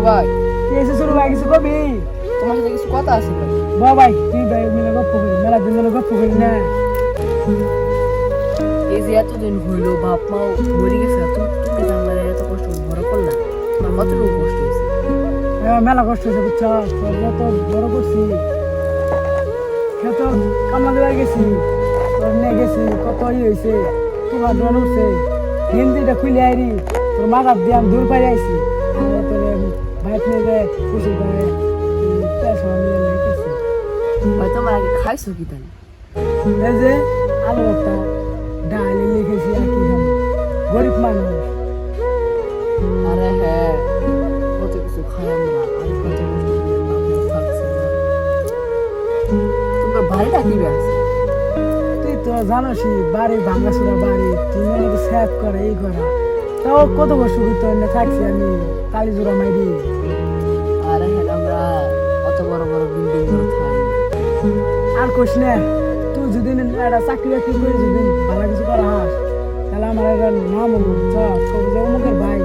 ভাই কি এসে শুরু ভাই কিছু কবি? তোমার সাথে কিছু কথা আছে ভাই। ভাই তুই ভাই মিলে গপ্প করি, মেলা দিন ধরে গপ্প করি না। এই যে এতদিন হইলো বাপ মাও মরে গেছে, তুমি যে আমার এত কষ্ট বড় করলা, তোমার কতটুকু কষ্ট হয়েছে? মেলা কষ্ট হয়েছে বুঝছ, তোর তো বড় করছি, খেত কামলা দেওয়া গেছি, তোর নিয়ে গেছি, কত হয়েছে, তোমার ডন উঠছে, হিন্দিটা খুলে আইরি, তোর মাথার দিয়ে আমি দূর পাই আইছি, তোর বাইক নিয়ে যায় কুসুর করে পেশা নিয়ে লেগেছি। ভাই তোমার আগে খাইছো কি তাই? এই যে আলু একটা ডালি লিখেছি আর কি খাবো, গরিব মানুষ। আরে হ্যাঁ, কত কিছু খাই আমরা, আমি কত কষ্ট করে বাপ মা থাকছে না। তোমার বাড়িটা কি আছে? তুই তো জানোসই বাড়ি ভাঙ্গাচুরা বাড়ি, তুই মনে তো স্যাপ করে এই করা, তাও কত বছর ভিতর থাকছি আমি কালী জোড়া মাইরি। আরে হ্যাঁ, আমরা অত বড় বড় বিল্ডিং করে থাকি। আর কোশ না, তুই যদি একটা চাকরি বাকরি করে যদি ভালো কিছু করা হাস, তাহলে আমার একটা নাম হবো সব যে অমুকের ভাই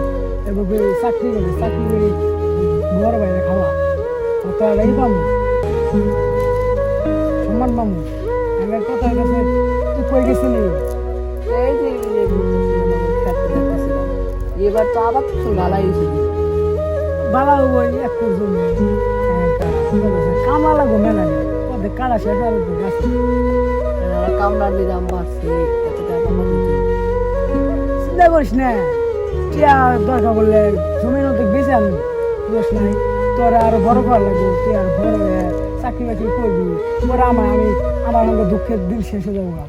এভাবে চাকরি করে বড় বাইরে খাওয়া, কত এই পাবো সম্মান পাবো। আমার কথা কাছে তুই কই গেছিলি? এই যে ঘুরতেছিলাম, আমার খেতে দেখতেছিলাম, এবার তো আবার কিছু গালাই এসে দিল। বালা ওই এক জমি কামলা লাগবো মেলা নেই, ওদের কালা শেষ আর গাছে কামলার দিয়ে দাম বাড়ছে, এত টাকা পাবো তো। চিন্তা করিস না, টিয়া দরকার বললে জমির মতো বেঁচে আনবো, বুঝস নাই, তোর আরো বড় করা লাগবো, তুই আর বড় হয়ে চাকরি বাকরি করবি, পরে আমি আমার দুঃখের দিন শেষ হয়ে যাবো।